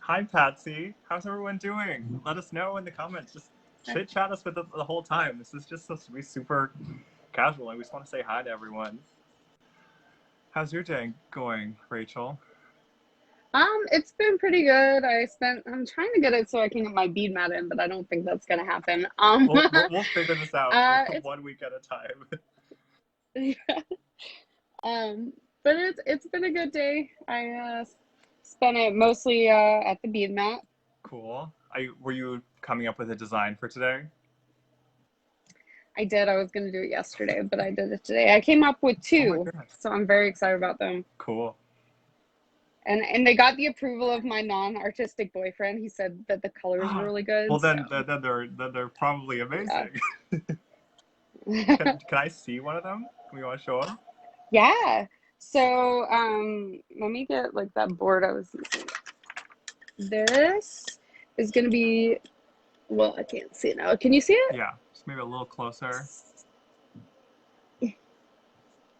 Hi, Patsy. How's everyone doing? Let us know in the comments. Just chit chat us with the whole time. This is just supposed to be super casual, and we just want to say hi to everyone. How's your day going, Rachel? It's been pretty good. I'm trying to get it so I can get my bead mat in, but I don't think that's gonna happen. We'll figure this out It's 1 week at a time. um, but it's been a good day. I spent it mostly at the bead mat. Cool. Were you coming up with a design for today? I did. I was gonna do it yesterday, but I did it today. I came up with Oh my two, goodness. so I'm very excited about them. Cool. And they got the approval of my non-artistic boyfriend. He said that the colors were really Well, good. then, So they're probably yeah. amazing. Can I see one of them? Can we want to show them? Yeah. So, let me get like that board I was using. This is gonna be, well, I can't see it now. Can you see it? Yeah, just maybe a little closer.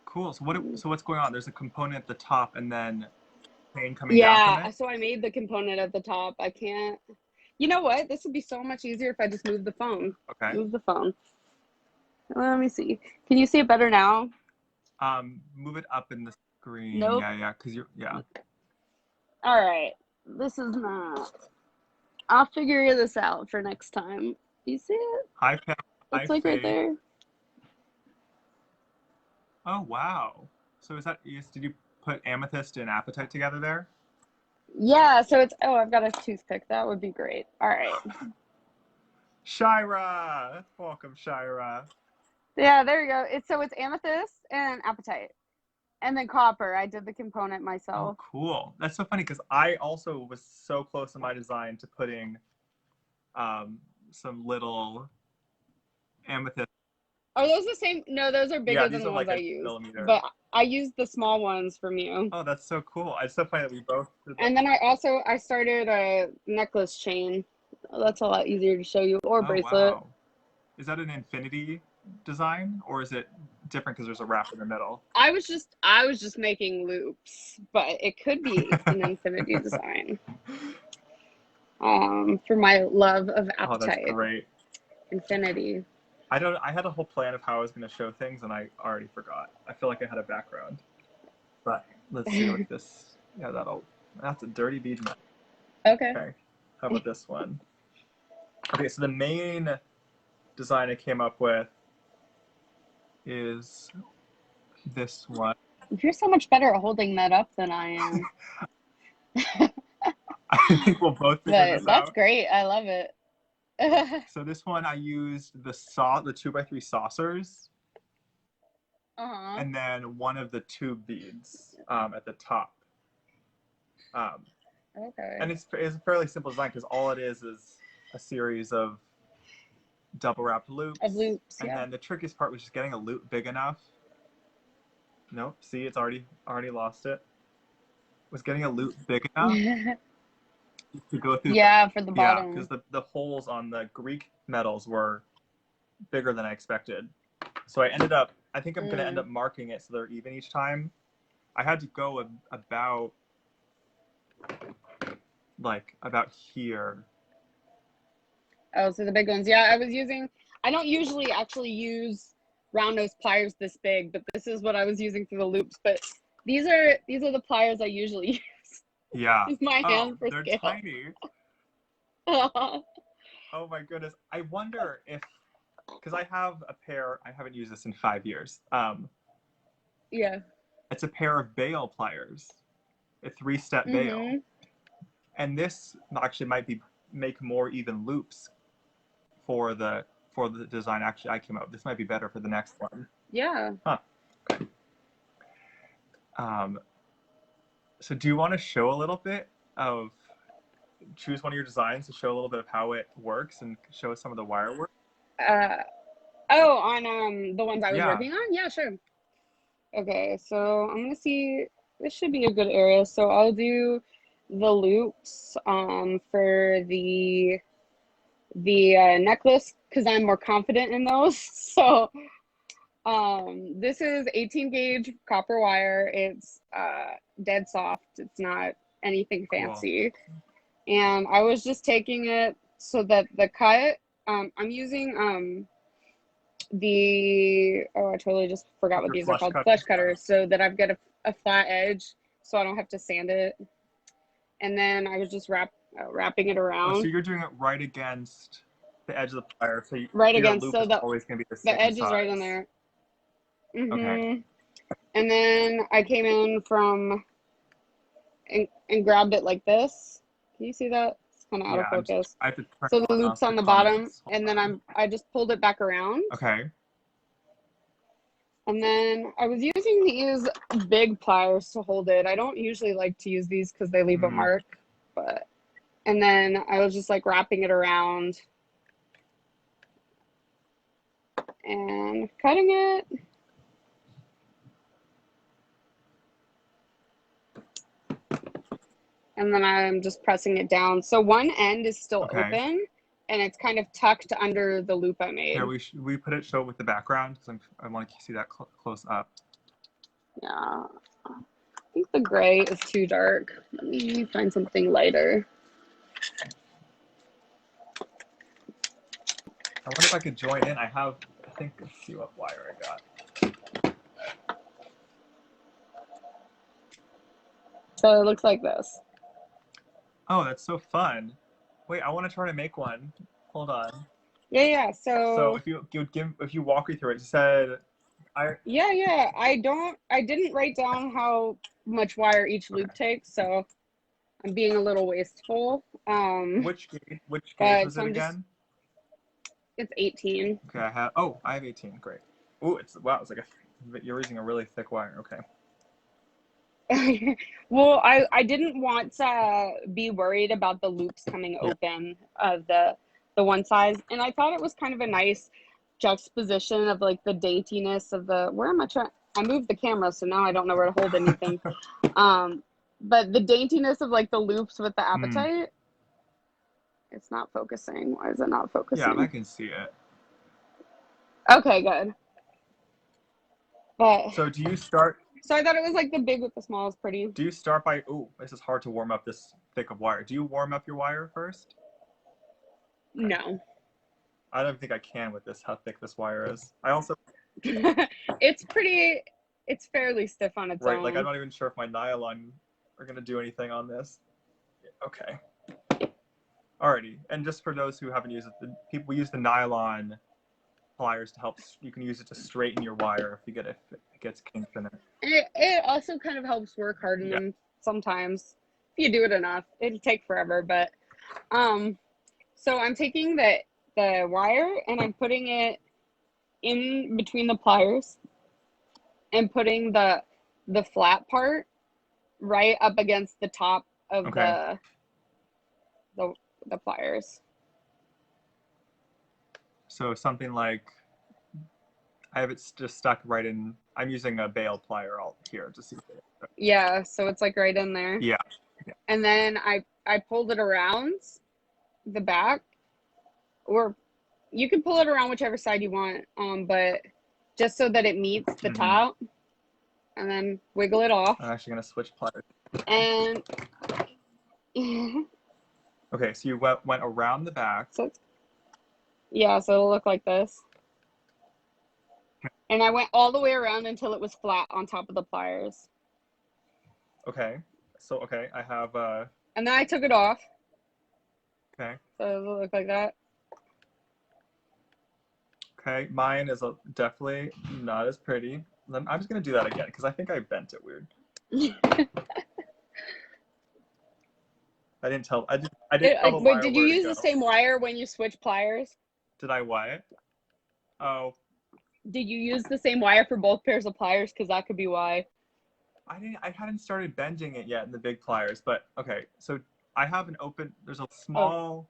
Cool. So what's going on? There's a component at the top, and then paint coming down from Yeah, it. so I made the component at the top. I can't, you know what? This would be so much easier if I just moved the phone. Okay. Move the phone. Let me see. Can you see it better now? Move it up in the screen. Nope. Yeah, because yeah. All right. This is not. I'll figure this out for next time. You see it? Hi, Pam. Hi, It's like right Faith. there. Oh, wow. So did you put amethyst and apatite together there? Yeah, so it's, oh, I've got a toothpick. That would be great. All right. Shira! Welcome, Shira. Yeah, there you go. It's amethyst and apatite. And then copper. I did the component Oh, myself. cool. That's so funny because I also was so close in my design to putting um, some little amethyst. Are those the same? No, those are Yeah, bigger than these the are ones like I a used. millimeter. But I used the small ones from you. Oh, that's so cool. It's so funny that we both did that. And then I started a necklace chain. That's a lot easier to show you. Or Oh, bracelet. wow. Is that an infinity design or is it different because there's a wrap in the middle? I was just making loops, but it could be an infinity design. For my love of Oh, that's apatite. great. Infinity. I had a whole plan of how I was going to show things and I already forgot. I feel like I had a background. But let's see what this. Yeah, that's a dirty bead mat. Okay. Okay. How about this one? Okay, so the main design I came up with is this one. You're so much better at holding that up than I am. I think we'll both figure But this that's out. great. I love it. So this one I used the 2x3 saucers, Uh-huh. and then one of the tube beads at the top. Okay. And it's a fairly simple design because all it is a series of double wrapped loops. Of loops, And yeah. then the trickiest part was just getting a loop big enough. Nope, see, it's already lost it. Was getting a loop big enough to go through. Yeah, for the Yeah, because bottom. the holes on the Greek metals were bigger than I expected. So I think I'm going to end up marking it so they're even each time. I had to go about here. Oh, so the big ones. Yeah, I don't usually actually use round nose pliers this big, but this is what I was using for the loops. But these are the pliers I usually Yeah. use my Oh, hand for they're scale. tiny. Oh my goodness. I wonder if, because I have a pair, I haven't used this in 5 years. Yeah. It's a pair of bail pliers, a 3-step bail. And this actually might make more even loops for the design actually I came up with. This might be better for the next one. Yeah. Huh. Okay. So do you want to show a little bit of, choose one of your designs to show a little bit of how it works and show us some of the wire work? On the ones I was working on? Yeah, sure. Okay, so I'm gonna see, this should be a good area. So I'll do the loops for the necklace because I'm more confident in those. So this is 18 gauge copper wire. It's dead soft. It's not anything fancy. And I was just taking it so that the cut, I'm using I totally just forgot what Your these are called, cutter. flush cutters, so that I've got a flat edge so I don't have to sand it. And then I was just wrapping it around. Oh, so you're doing it right against the edge of the plier, so right your against, loop so is always going to be the same edge size. is right in there. Okay. And then I came in from and grabbed it like this. Can you see that? It's kind of out of focus. I have to turn So the loop's on the bottom, and then I just pulled it back around. Okay. And then I was using these big pliers to hold it. I don't usually like to use these because they leave a mark, but, and then I was just like wrapping it around and cutting it. And then I'm just pressing it down. So one end is still open, and it's kind of tucked under the loop I made. Yeah, we put it show with the background because I want to see that close up. Yeah, I think the gray is too dark. Let me find something lighter. I wonder if I could join in. I think, let's see what wire I got. So it looks like this. Oh, that's so fun. Wait, I want to try to make one. Hold on. Yeah. So if you walk me through it, you said Yeah. I didn't write down how much wire each loop takes, so I'm being a little wasteful. Which gauge was it again? It's 18. Okay, I have 18. Great. Oh, it's like you're using a really thick wire. Okay. Well, I didn't want to be worried about the loops coming open of the one size, and I thought it was kind of a nice juxtaposition of like the daintiness of the, where am I trying? I moved the camera, so now I don't know where to hold anything. But the daintiness of like the loops with the apatite. It's not focusing. Why is it not focusing? Yeah, I can see it. Okay, good. But so do you start? So I thought it was like the big with the small is pretty. Do you start by, this is hard to warm up this thick of wire. Do you warm up your wire first? No. I don't think I can with this, how thick this wire is. I also... it's fairly stiff on its own. Right, like I'm not even sure if my nylon are going to do anything on this. Okay. Alrighty, and just for those who haven't used it, people use the nylon pliers to help, you can use it to straighten your wire if it gets kinked in it. It also kind of helps work harden them sometimes. If you do it enough, it'll take forever, but so I'm taking the wire and I'm putting it in between the pliers and putting the flat part right up against the top of the pliers. So something like, I have it just stuck right in, I'm using a bail plier here to see it. Yeah, so it's like right in there. Yeah. And then I pulled it around the back, or you can pull it around whichever side you want, but just so that it meets the top, and then wiggle it off. I'm actually going to switch pliers. And okay, so you went around the back. So it'll look like this. And I went all the way around until it was flat on top of the pliers. Okay. So, I have... And then I took it off. Okay. So it'll look like that. Okay, mine is definitely not as pretty. I'm just going to do that again because I think I bent it weird. I didn't tell. I didn't tell the wire. Wait, did you use the same wire when you switched pliers? Did I what? Oh. Did you use the same wire for both pairs of pliers? Because that could be why. I hadn't started bending it yet in the big pliers, but okay. So I have an open. There's a small.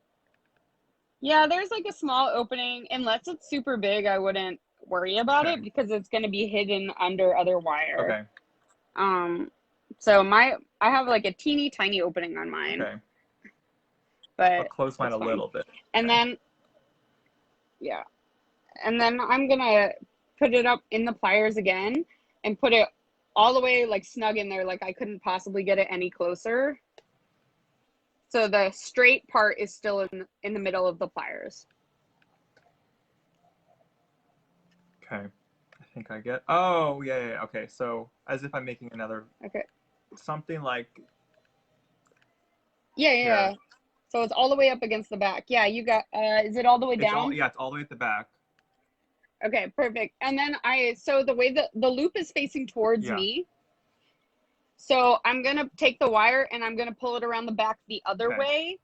Yeah, there's like a small opening. Unless it's super big, I wouldn't worry about it because it's going to be hidden under other wire. Okay. So I have like a teeny tiny opening on mine. Okay. But I'll close mine a little bit. And then, yeah. And then I'm going to put it up in the pliers again and put it all the way like snug in there. Like I couldn't possibly get it any closer. So the straight part is still in the middle of the pliers. Okay. I think I get. Oh, yeah. Okay. So as if I'm making another. Okay. Something like. Yeah. So it's all the way up against the back. Yeah, you got. Is it all the way down? It's all the way at the back. Okay, perfect. And then so the way the loop is facing towards me. So I'm gonna take the wire and I'm gonna pull it around the back the other way,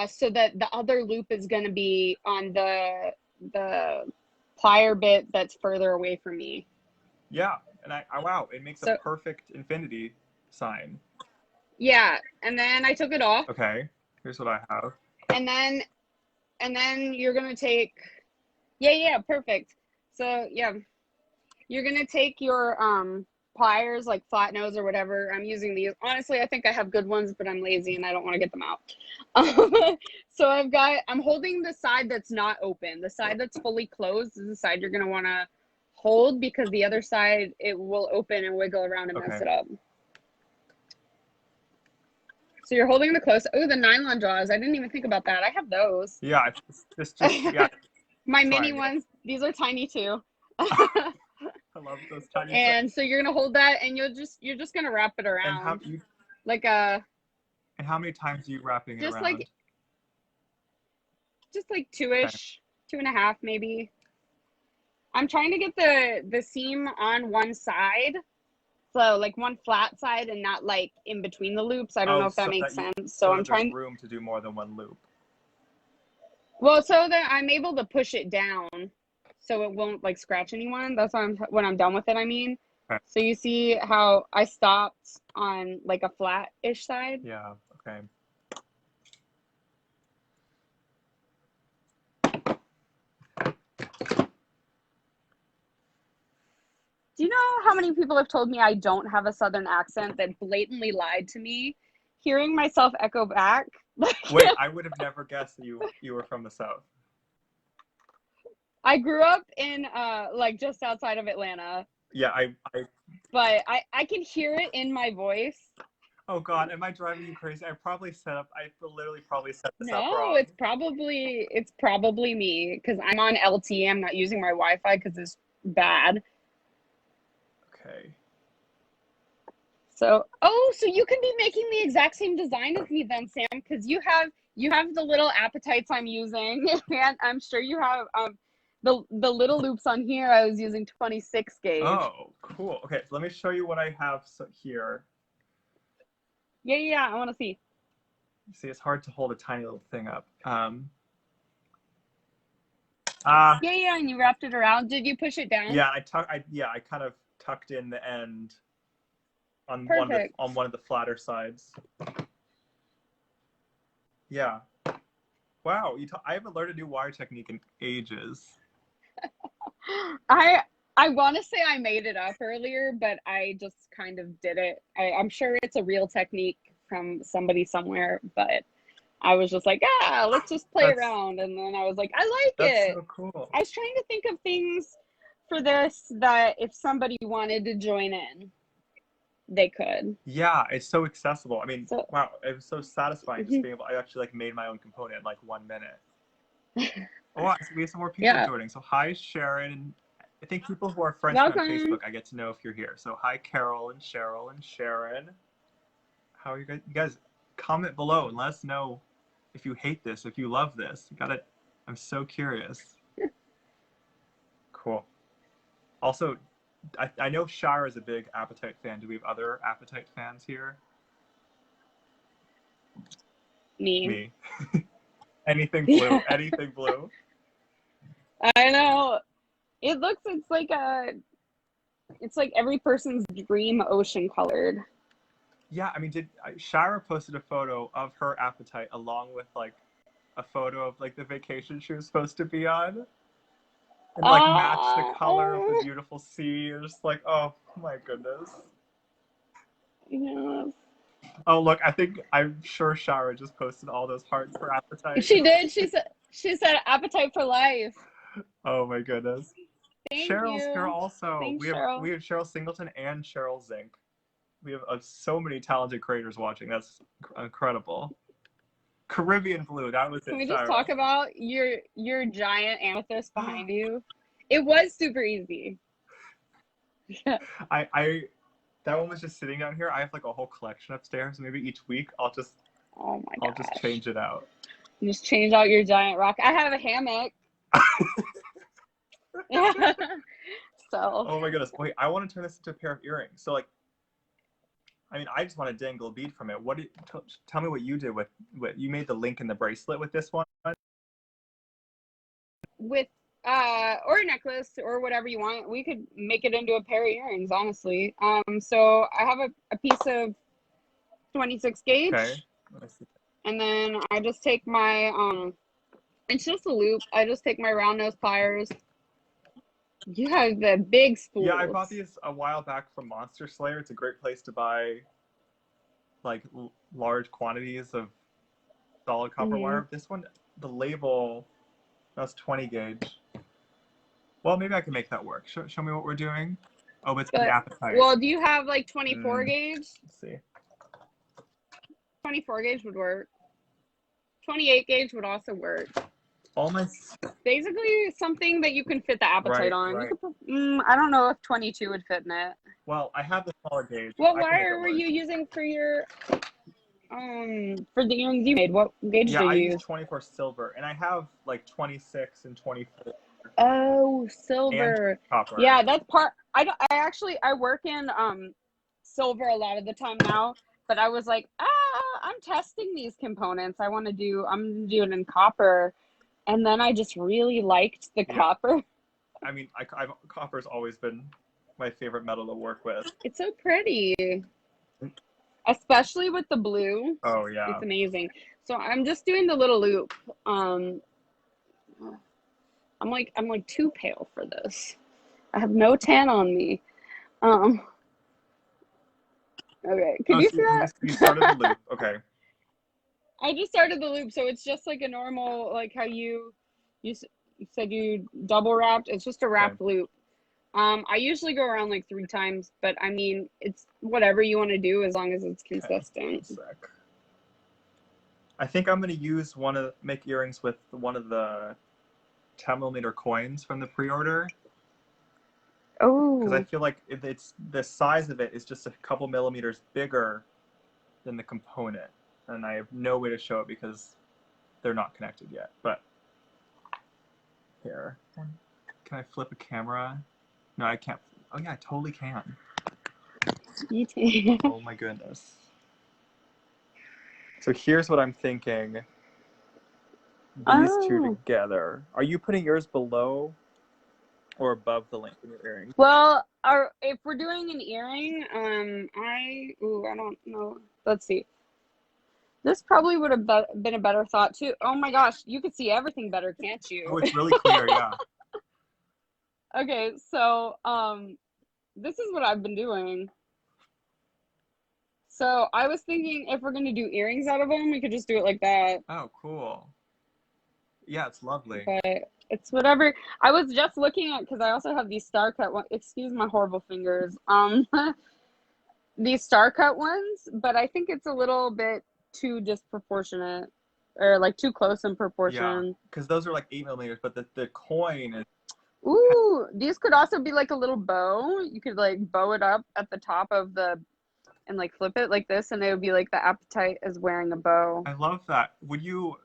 so that the other loop is gonna be on the plier bit that's further away from me. Yeah, and wow, it makes a perfect infinity sign. Yeah, and then I took it off. Okay, here's what I have. And then you're gonna take. Yeah, perfect. So yeah, you're gonna take your pliers, like flat nose or whatever. I'm using these. Honestly, I think I have good ones, but I'm lazy and I don't want to get them out. So I'm holding the side that's not open. The side that's fully closed is the side you're gonna want to hold, because the other side, it will open and wiggle around and mess it up. So you're holding the close. Oh, the nylon jaws. I didn't even think about that. I have those. Yeah, just yeah. My mini ones. These are tiny too. I love those tiny. And so you're gonna hold that, and you're just gonna wrap it around. And how many times are you wrapping it around? Just like two-ish, 2.5 maybe. I'm trying to get the seam on one side, so like one flat side and not like in between the loops. I don't know if that makes sense. So I'm trying. Room to do more than one loop. Well, so that I'm able to push it down, so it won't like scratch anyone. That's when I'm done with it. I mean, so you see how I stopped on like a flat-ish side. Yeah. Okay. Do you know how many people have told me I don't have a Southern accent, that blatantly lied to me? Hearing myself echo back. Wait, I would have never guessed that you were from the South. I grew up in like just outside of Atlanta. Yeah, But I can hear it in my voice. Oh God, am I driving you crazy? I literally probably set this up wrong. No, it's probably me, because I'm on LTE. I'm not using my Wi-Fi because it's bad. Okay. So you can be making the exact same design as me then, Sam, because you have the little appetites I'm using, and I'm sure you have the little loops on here. I was using 26 gauge. Oh, cool. Okay, so let me show you what I have here. Yeah, I want to see. See, it's hard to hold a tiny little thing up. Yeah, and you wrapped it around. Did you push it down? Yeah, I kind of tucked in the end on one of the flatter sides. Yeah. Wow, I haven't learned a new wire technique in ages. I want to say I made it up earlier, but I just kind of did it. I'm sure it's a real technique from somebody somewhere, but I was just like, let's just play around. And then I was like, I like it. That's so cool. I was trying to think of things for this that if somebody wanted to join in, they could. Yeah, it's so accessible. I mean, wow, it was so satisfying just being able. I actually made my own component in like 1 minute. Oh, we have some more people joining. So hi, Sharon. I think people who are friends on Facebook, I get to know if you're here. So hi, Carol and Cheryl and Sharon. How are you guys? You guys comment below and let us know if you hate this, if you love this. I'm so curious. Cool. Also, I know Shara is a big Appetite fan. Do we have other Appetite fans here? Me. Anything blue. Anything blue. I know. It's like every person's dream ocean colored. Yeah, I mean, Shara posted a photo of her Appetite along with like a photo of like the vacation she was supposed to be on, and like matched the color of the beautiful sea. It was just like, oh my goodness. Yes. Oh look, I'm sure Shara just posted all those hearts for Appetite. She did. She said Appetite for life. Oh my goodness. Cheryl's here also. Thanks, we have Cheryl Singleton and Cheryl Zink. We have so many talented creators watching. That's incredible. Caribbean blue. That was it. Can we just Shira. talk about your giant amethyst behind you? It was super easy. I that one was just sitting down here. I have like a whole collection upstairs. Maybe each week I'll just change it out. Just change out your giant rock. I have a hammock. So. Oh my goodness. Wait, I want to turn this into a pair of earrings. So like, I mean, I just want to dangle a bead from it. Tell me what you did with you made the link in the bracelet with this one? With or a necklace or whatever you want. We could make it into a pair of earrings, honestly. So I have a piece of 26 gauge. Okay. And then I just take my it's just a loop. I just take my round nose pliers. You have the big spools. Yeah, I bought these a while back from Monster Slayer. It's a great place to buy like large quantities of solid copper wire. This one, the label, that's 20 gauge. Well, maybe I can make that work. Show me what we're doing. Oh, it's the appetite. Well, do you have like 24 gauge? Let's see. 24 gauge would work. 28 gauge would also work. Basically something that you can fit the appetite on. Right. I don't know if 22 would fit in it. Well, I have the smaller gauge. What wire were you using for your for the earrings you made? What gauge did you use? Yeah, I use 24 silver, and I have like 26 and 24. Oh, silver. And copper. Yeah, that's part. I work in silver a lot of the time now, but I was like, I'm testing these components. I'm gonna do it in copper. And then I just really liked the copper. I mean, copper's always been my favorite metal to work with. It's so pretty. Especially with the blue. Oh, yeah. It's amazing. So I'm just doing the little loop. I'm like too pale for this. I have no tan on me. Okay. Can you see that? You started the loop. Okay. I just started the loop, so it's just like a normal, like how you said you double wrapped. It's just a wrapped loop. I usually go around like 3 times, but I mean, it's whatever you want to do as long as it's consistent. Okay. I think I'm going to make earrings with one of the 10mm coins from the pre-order. Oh. Because I feel like the size of it is just a couple millimeters bigger than the component. And I have no way to show it because they're not connected yet. But here, can I flip a camera? No, I can't. Oh yeah, I totally can. Oh my goodness. So here's what I'm thinking. These two together. Are you putting yours below or above the link in your earring? Well, if we're doing an earring, I don't know. Let's see. This probably would have been a better thought too. Oh my gosh, you could see everything better, can't you? Oh, it's really clear, yeah. Okay, so this is what I've been doing. So I was thinking if we're gonna do earrings out of them, we could just do it like that. Oh, cool. Yeah, it's lovely. But it's whatever. I was just looking at, because I also have these star cut ones. Excuse my horrible fingers. These star cut ones, but I think it's a little bit too disproportionate, or like too close in proportion. Yeah, because those are like 8mm, but the coin is. Ooh, these could also be like a little bow. You could like bow it up at the top of and like flip it like this, and it would be like the appetite is wearing a bow. I love that. Would you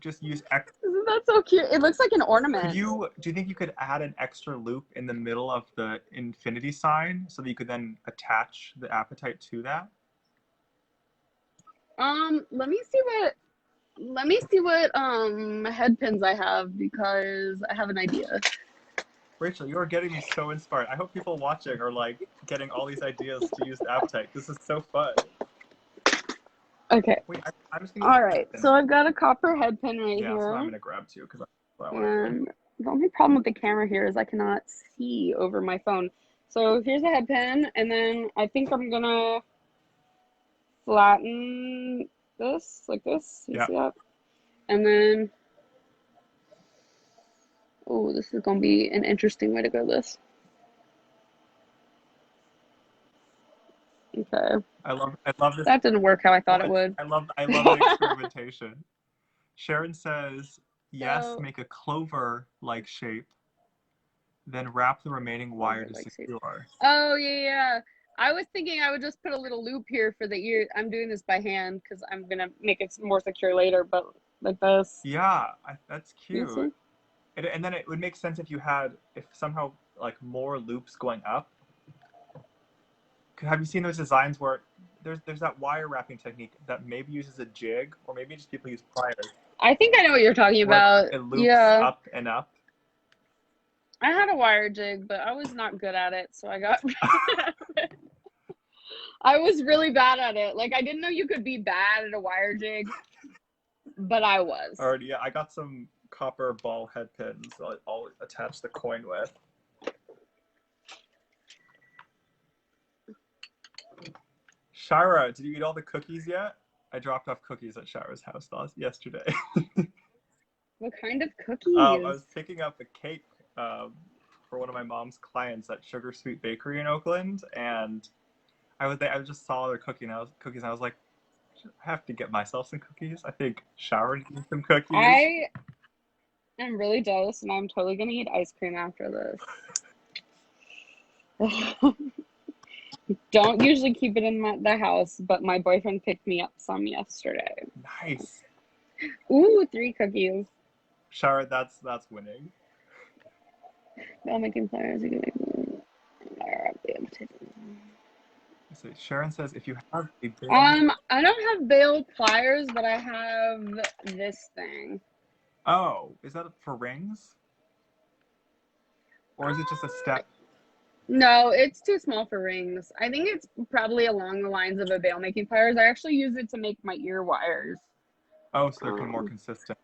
just use Isn't that so cute? It looks like an ornament. Do you think you could add an extra loop in the middle of the infinity sign so that you could then attach the appetite to that? Let me see what head pins I have, because I have an idea. Rachel, you are getting me so inspired. I hope people watching are like getting all these ideas to use the appetite. This is so fun. Okay. Wait, all right. So I've got a copper head pin right here. Yeah, so I'm gonna grab two because and the only problem with the camera here is I cannot see over my phone. So here's a head pin, and then I think I'm gonna flatten this like this. You see that? And then, oh, this is gonna be an interesting way to go this. Okay. I love this. That didn't work how I thought it would. I love the experimentation. Sharon says, yes, So, make a clover-like shape, then wrap the remaining wire to like secure. oh yeah. I was thinking I would just put a little loop here for the ear. I'm doing this by hand because I'm gonna make it more secure later, but like this. Yeah, that's You see? cute. And then it would make sense if somehow like more loops going up. Have you seen those designs where there's that wire wrapping technique that maybe uses a jig, or maybe just people use pliers, I think I know what you're talking where about. it loops Yeah. up and up? I had a wire jig, but I was not good at it, so I got I was really bad at it. Like I didn't know you could be bad at a wire jig, but I was. Already, yeah, I got some copper ball head pins I'll attach the coin with. Shira, did you eat all the cookies yet? I dropped off cookies at Shira's house yesterday. What kind of cookies? I was picking up a cake for one of my mom's clients at Sugar Sweet Bakery in Oakland, and I just saw their cookies, and I was like, I have to get myself some cookies. I think Shira needs some cookies. I am really jealous, and I'm totally gonna eat ice cream after this. Don't usually keep it in the house, but my boyfriend picked me up some yesterday. Nice. Ooh, 3 cookies. Shira, that's winning. Bell making pliers. So Sharon says, if you have a big... I don't have bail pliers, but I have this thing. Oh, is that for rings? Or is it just a step? No, it's too small for rings. I think it's probably along the lines of a bail making pliers. I actually use it to make my ear wires. Oh, so they're more consistent.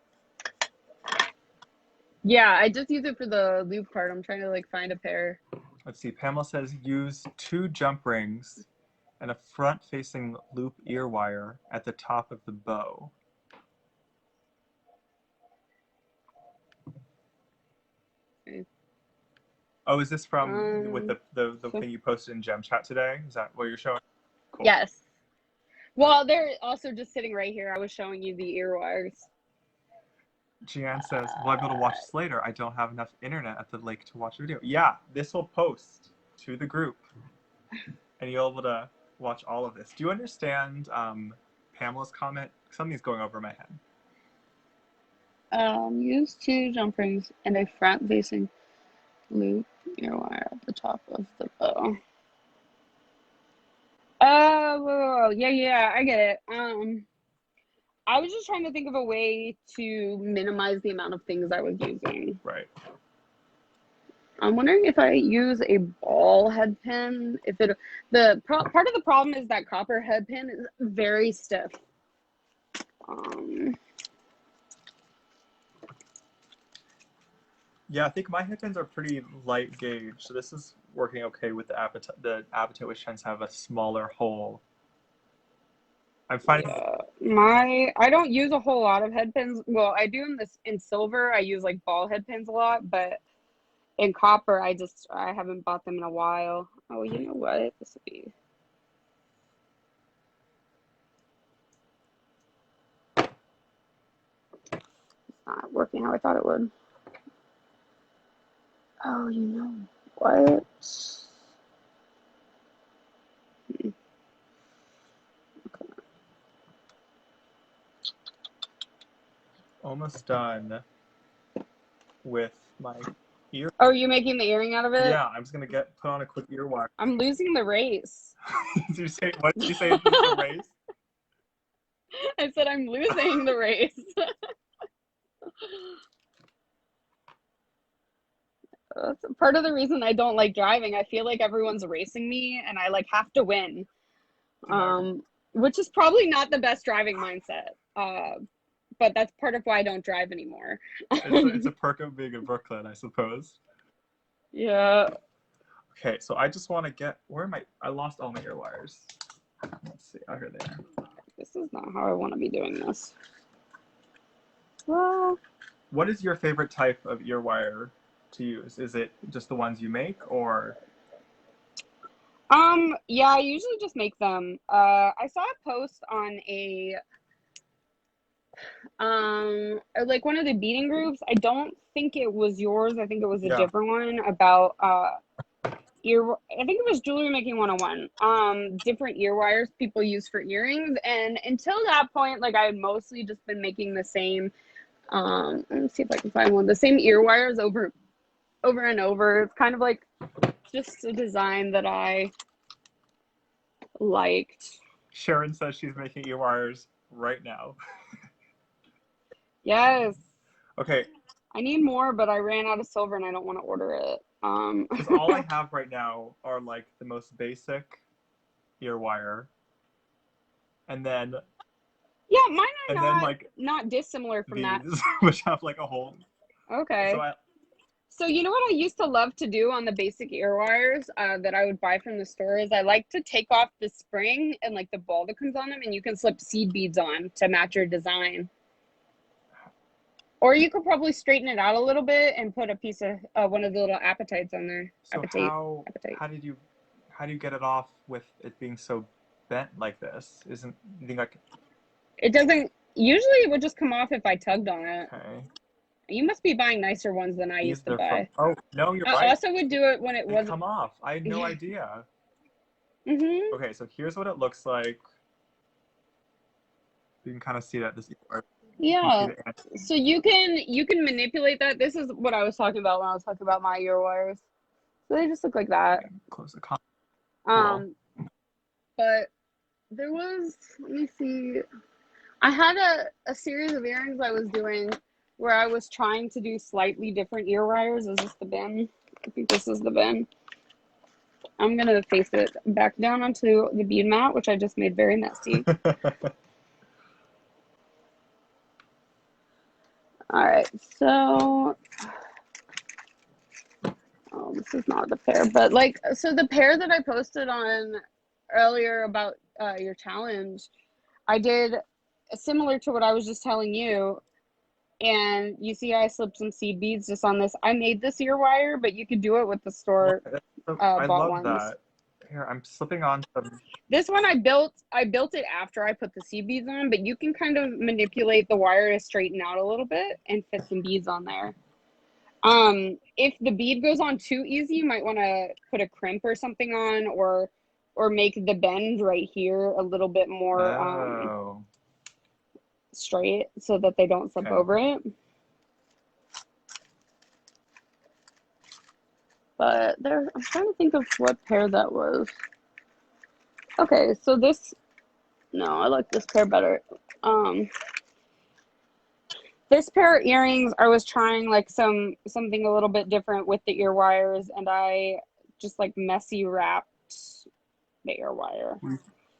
Yeah, I just use it for the loop part. I'm trying to like find a pair. Let's see. Pamela says use 2 jump rings and a front-facing loop ear wire at the top of the bow. Okay. Oh, is this from with the thing you posted in Gem Chat today? Is that what you're showing? Cool. Yes. Well, they're also just sitting right here. I was showing you the ear wires. Gian says, will I be able to watch this later? I don't have enough internet at the lake to watch the video. Yeah, this will post to the group. And you'll be able to watch all of this. Do you understand Pamela's comment? Something's going over my head. Use 2 jump rings and a front-facing loop ear wire at the top of the bow. Oh, yeah, I get it. I was just trying to think of a way to minimize the amount of things I was using. Right. I'm wondering if I use a ball head pin, part of the problem is that copper head pin is very stiff. Yeah, I think my head pins are pretty light gauge, so this is working okay with the Appetite, which tends to have a smaller hole. I'm finding I don't use a whole lot of head pins. Well, I do in silver. I use like ball head pins a lot, but in copper, I haven't bought them in a while. Oh, you know what? This would be. It's not working how I thought it would. Oh, you know what? almost done with my ear. Oh, are you making the earring out of it? Yeah, I'm just gonna put on a quick ear wire. I'm losing the race. Did you say what? Did you say the race? I said I'm losing the race. That's part of the reason I don't like driving. I feel like everyone's racing me and I like have to win. Which is probably not the best driving mindset. But that's part of why I don't drive anymore. It's a perk of being in Brooklyn, I suppose. Yeah. Okay, so I just want to get, I lost all my ear wires. Let's see, oh, here they are. This is not how I want to be doing this. Well, what is your favorite type of ear wire to use? Is it just the ones you make, or? Yeah, I usually just make them. I saw a post on like one of the beading groups. I don't think it was yours. I think it was a Yeah. different one about I think it was Jewelry Making 101. Different ear wires people use for earrings. And until that point, like I had mostly just been making the same, let me see if I can find one, the same ear wires over and over. It's kind of like just a design that I liked. Sharon says she's making ear wires right now. Yes. Okay. I need more, but I ran out of silver and I don't want to order it. Because all I have right now are like the most basic ear wire. And then yeah, mine are then like not dissimilar from that. these, which have like a hole. Okay. So you know what I used to love to do on the basic ear wires that I would buy from the store is I like to take off the spring and like the ball that comes on them, and you can slip seed beads on to match your design. Or you could probably straighten it out a little bit and put a piece of one of the little appetites on there. So Appetite. how do you get it off with it being so bent like this? Isn't you think like it doesn't usually it would just come off if I tugged on it. Okay. You must be buying nicer ones than I used to buy. Oh no, you're I right. also would do it when it wasn't come off. I had no idea. Mm-hmm. Okay, so here's what it looks like. You can kind of see that this. Yeah. So you can manipulate that. This is what I was talking about when I was talking about my ear wires. So they just look like that. Okay, close the cool. But there was, let me see. I had a series of earrings I was doing where I was trying to do slightly different ear wires. Is this the bin? I think this is the bin. I'm gonna face it back down onto the bead mat, which I just made very messy. All right, so this is not the pair, but like, so the pair that I posted on earlier about your challenge, I did similar to what I was just telling you. And you see I slipped some seed beads just on this. I made this ear wire, but you could do it with the store I bought love ones. that. Here, I'm slipping on some. This one I built it after I put the seed beads on, but you can kind of manipulate the wire to straighten out a little bit and fit some beads on there. If the bead goes on too easy, you might want to put a crimp or something on, or make the bend right here a little bit more straight so that they don't slip over it. But I'm trying to think of what pair that was. Okay, so I like this pair better. This pair of earrings, I was trying like something a little bit different with the ear wires, and I just like messy wrapped the ear wire.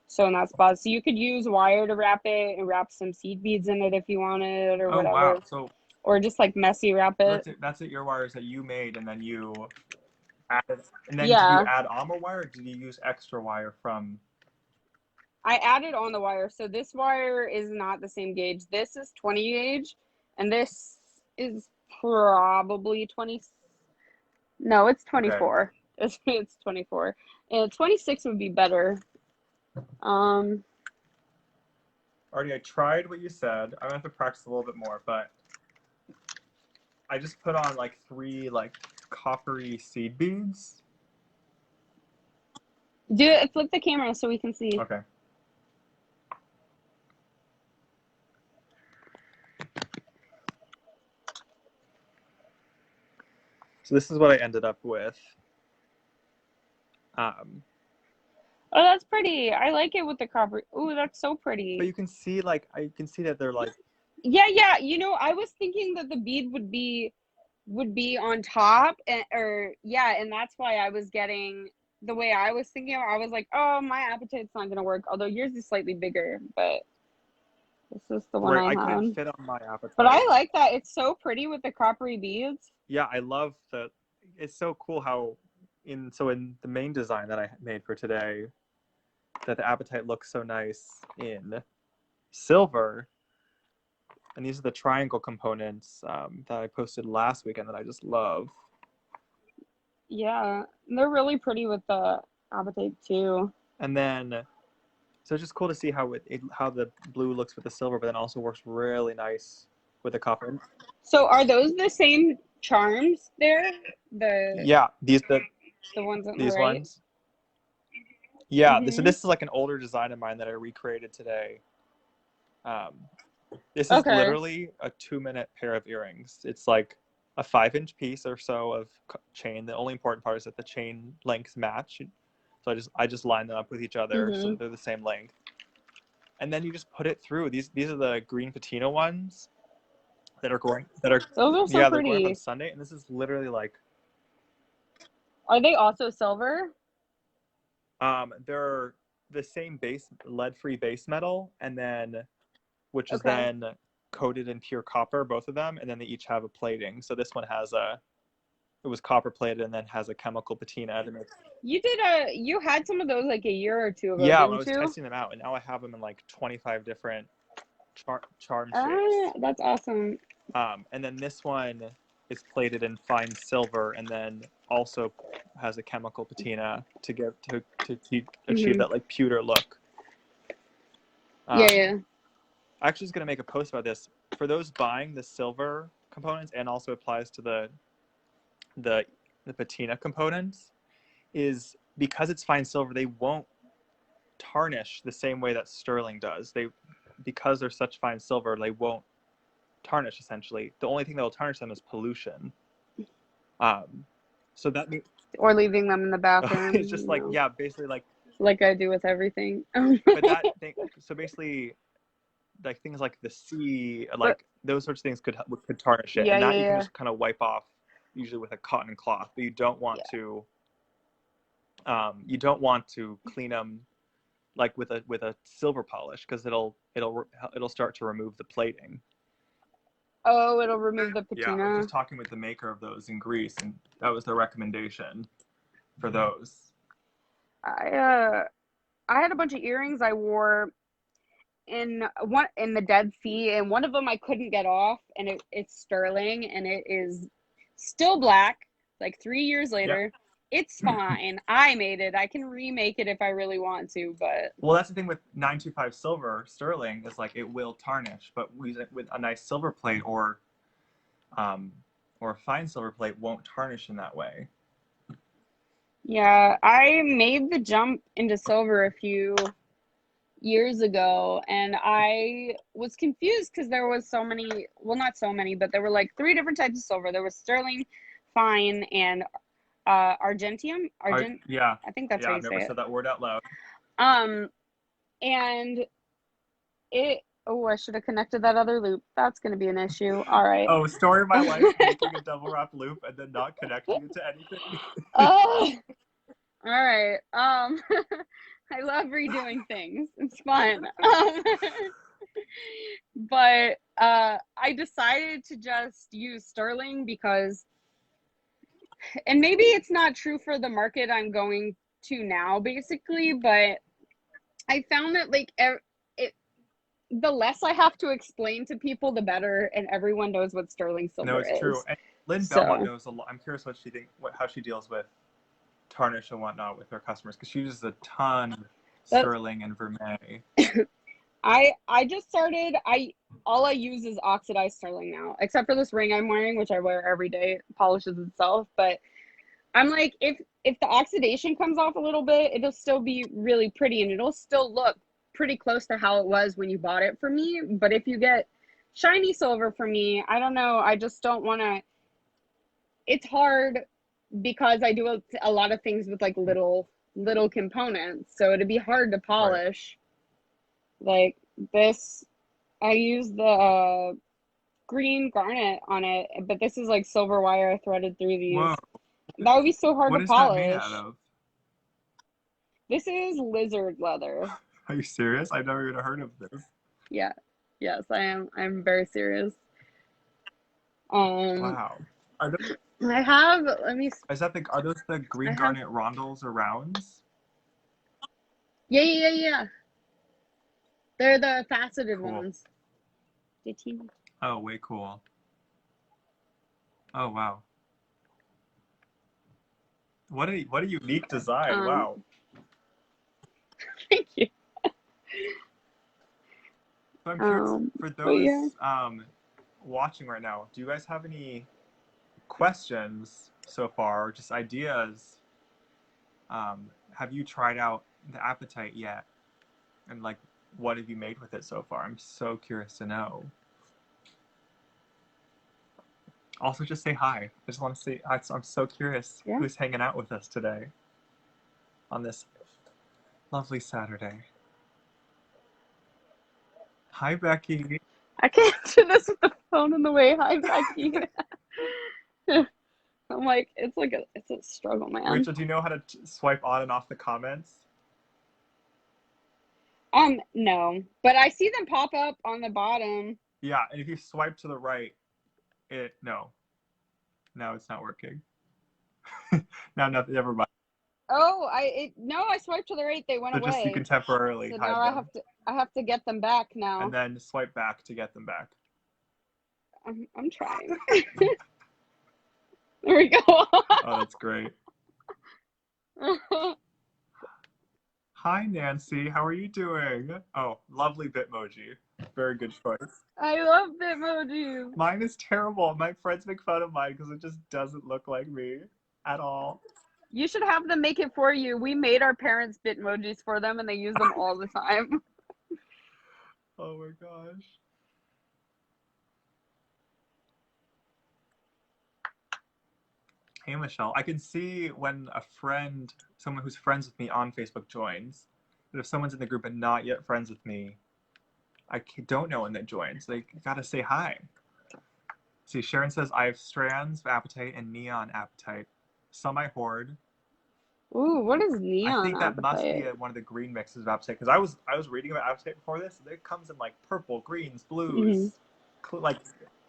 So in that spot, so you could use wire to wrap it and wrap some seed beads in it if you wanted, or whatever. Wow. So, or just like messy wrap it. That's the ear wires that you made, and then you added. And then did you add armor wire, or did you use extra wire from? I added on the wire. So this wire is not the same gauge. This is 20 gauge, and this is probably 20. No, it's 24. Okay. It's 24. And 26 would be better. Already, I tried what you said. I'm gonna have to practice a little bit more, but I just put on like 3 like coppery seed beads. Do it. Flip the camera so we can see. Okay. So this is what I ended up with. Oh, that's pretty. I like it with the copper. Oh, that's so pretty. But you can see that they're like. Yeah. You know, I was thinking that the bead would be on top, and that's why I was getting the way I was thinking. I was like, oh, my appetite's not gonna work. Although yours is slightly bigger, but this is the one I couldn't fit on my appetite. But I like that. It's so pretty with the coppery beads. Yeah, I love that. It's so cool how in the main design that I made for today, that the appetite looks so nice in silver. And these are the triangle components that I posted last weekend that I just love. Yeah, they're really pretty with the appetite too. And then So it's just cool to see how how the blue looks with the silver, but then also works really nice with the copper. So are those the same charms there? The Yeah, the ones on the these right? ones. Yeah, so Mm-hmm. this is like an older design of mine that I recreated today. Um, this is Okay. literally a 2-minute pair of earrings. It's like a 5-inch piece or so of chain. The only important part is that the chain lengths match. So I just line them up with each other so Mm-hmm. that they're the same length. And then you just put it through. These are the green patina ones that are Those are so yeah, they're going up on pretty. Sunday, and this is literally like Are they also silver? they're the same base lead-free base metal, and then which is Okay. then coated in pure copper, both of them, and then they each have a plating. So this one has it was copper plated and then has a chemical patina to make. You had some of those like a year or two ago, Yeah, when I didn't was you? testing them out, and now I have them in like 25 different charm shapes. That's awesome. And then this one is plated in fine silver, and then also has a chemical patina to achieve Mm-hmm. that like pewter look. Yeah, Um, yeah. I actually was going to make a post about this for those buying the silver components, and also applies to the the patina components. Is because it's fine silver, they won't tarnish the same way that sterling does. Because they're such fine silver, they won't tarnish. Essentially, the only thing that will tarnish them is pollution. Um, so that means Or leaving them in the it's bathroom, just like, yeah, basically like I do with everything. but that thing. So basically, like things like the sea, But like those sorts of things could tarnish it, yeah, and yeah, that you can yeah, just kind of wipe off, usually with a cotton cloth. But you don't want to clean them like with a silver polish, because it'll start to remove the plating. Oh, it'll remove the Yeah, I was patina. just talking with the maker of those in Greece, and that was their recommendation for those. I uh I had a bunch of earrings I wore in the Dead Sea, and one of them I couldn't get off, and it's sterling, and it is still black. Like 3 years Yeah. later, it's fine. I made it. I can remake it if I really want to, but Well, that's the thing with 925 silver sterling, is like it will tarnish, but with a nice silver plate um, or a fine silver plate won't tarnish in that way. yeah, I made the jump into silver a few years ago, and I was confused because there was so many, well, not so many, but there were like three different types of silver. There was sterling, fine, and argentium. Yeah, I think that's how yeah. you I've never say it. said that word out loud. Um, and it, oh, I should have connected that other loop. That's going to be an issue. All right. Oh, story of my life: making a double wrap loop and then not connecting it to anything. Oh, all right. I love redoing things. It's fun. But I decided to just use sterling because, and maybe it's not true for the market I'm going to now, basically, but I found that like it, the less I have to explain to people, the better, and everyone knows what sterling No, silver it's true. is. And Lynn Belmont So knows a lot. I'm curious how she deals with tarnish and whatnot with her customers, because she uses a ton of that's sterling and vermeil. I just started. I all I use is oxidized sterling now, except for this ring I'm wearing, which I wear every day. It polishes itself, but I'm like, if the oxidation comes off a little bit, it'll still be really pretty, and it'll still look pretty close to how it was when you bought it for me. But if you get shiny silver for me, I don't know. I just don't want to. It's hard because I do a lot of things with like little components, so it'd be hard to Right. polish. Like this, I use the green garnet on it, but this is like silver wire threaded through Whoa. these. That would be so hard What to is that made out polish. of? This is lizard leather. Are you serious? I've never even heard of this. Yeah. Yes, I am. I'm very serious. Um, Wow. Are those, I have, let me, are those the I green have, garnet rondels or rounds? yeah, yeah, yeah, yeah. They're the faceted Cool. ones. 18. Oh, way cool. Oh, wow. What a unique design. Um, Wow. Thank you. So I'm curious, for but yeah. those watching right now, do you guys have any questions so far, or just ideas? Have you tried out the Appetite yet? And like, what have you made with it so far? I'm so curious to know. Also, just say hi. I just want to say, I'm so curious who's hanging out with us today on this lovely Saturday. Hi, Becky. I can't do this with the phone in the way. Hi, Becky. I'm like, it's a struggle, man. Rachel, do you know how to swipe on and off the comments? No, but I see them pop up on the bottom. Yeah, and if you swipe to the right, no, it's not working. No, nothing. Never mind. Oh, I swiped to the right. They went So away. just you can temporarily so hide now them. I have to get them back now. And then swipe back to get them back. I'm trying. There we go. Oh, that's great. Hi, Nancy. How are you doing? Oh, lovely Bitmoji. Very good choice. I love Bitmoji. Mine is terrible. My friends make fun of mine because it just doesn't look like me at all. You should have them make it for you. We made our parents Bitmojis for them, and they use them all the time. Oh my gosh. Hey, Michelle. I can see when someone who's friends with me on Facebook joins, but if someone's in the group and not yet friends with me, I don't know when they join, so they gotta say hi. See, Sharon says, I have strands of Appetite and neon Appetite. Some I hoard. Ooh, what is neon I think that Appetite? must be one of the green mixes of Appetite, because I was reading about Appetite before this, and it comes in like purple, greens, blues, like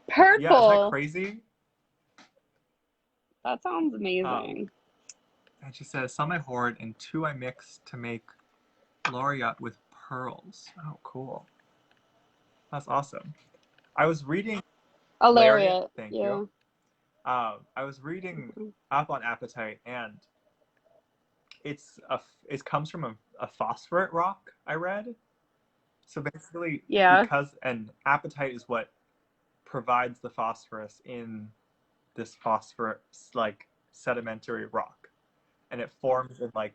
purple. Yeah, isn't that crazy? That sounds amazing. And she says, some I hoard and 2 I mix to make laureate with pearls. Oh, cool. That's awesome. I was reading a laureate. Thank you. I was reading up on Appetite, and it comes from a phosphorate rock, I read. So basically, and Appetite is what provides the phosphorus in this phosphorus like sedimentary rock, and it forms in like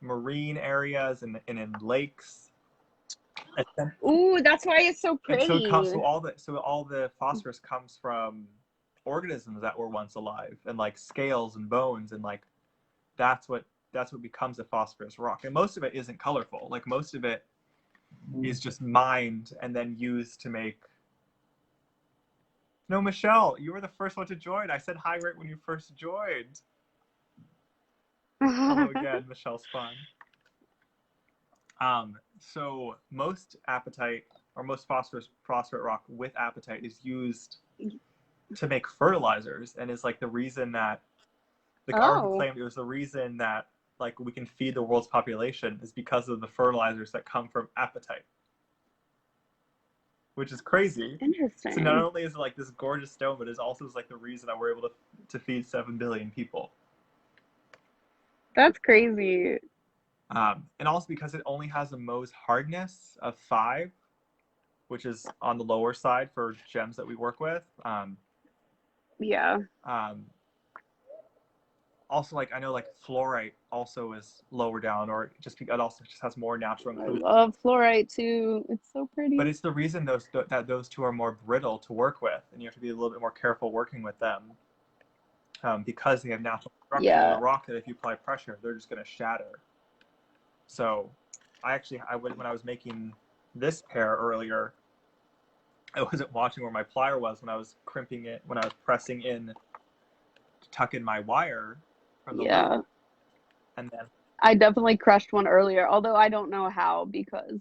marine areas and in lakes. Ooh, that's why it's so pretty. And so all the phosphorus comes from organisms that were once alive, and like scales and bones, and like that's what becomes a phosphorus rock. And most of it isn't colorful. Like most of it is just mined and then used to make. No, Michelle, you were the first one to join. I said hi right when you first joined. Hello again, Michelle's fun. So most Appetite, or most phosphorate rock with Appetite, is used to make fertilizers, and is like the reason that the government claimed it was the reason that like we can feed the world's population is because of the fertilizers that come from Appetite. Which is crazy. Interesting. So not only is it like this gorgeous stone, but it's also like the reason that we're able to feed 7 billion people. That's crazy. And also because it only has a Mohs hardness of 5, which is on the lower side for gems that we work with. Also, like I know, like fluorite also is lower down, or it also just has more natural inclusion. I love fluorite too. It's so pretty. But it's the reason those 2 are more brittle to work with, and you have to be a little bit more careful working with them, because they have natural structure in the rock that if you apply pressure, they're just going to shatter. So, when I was making this pair earlier, I wasn't watching where my plier was when I was crimping it, when I was pressing in to tuck in my wire. From the loop. And then I definitely crushed one earlier, although I don't know how because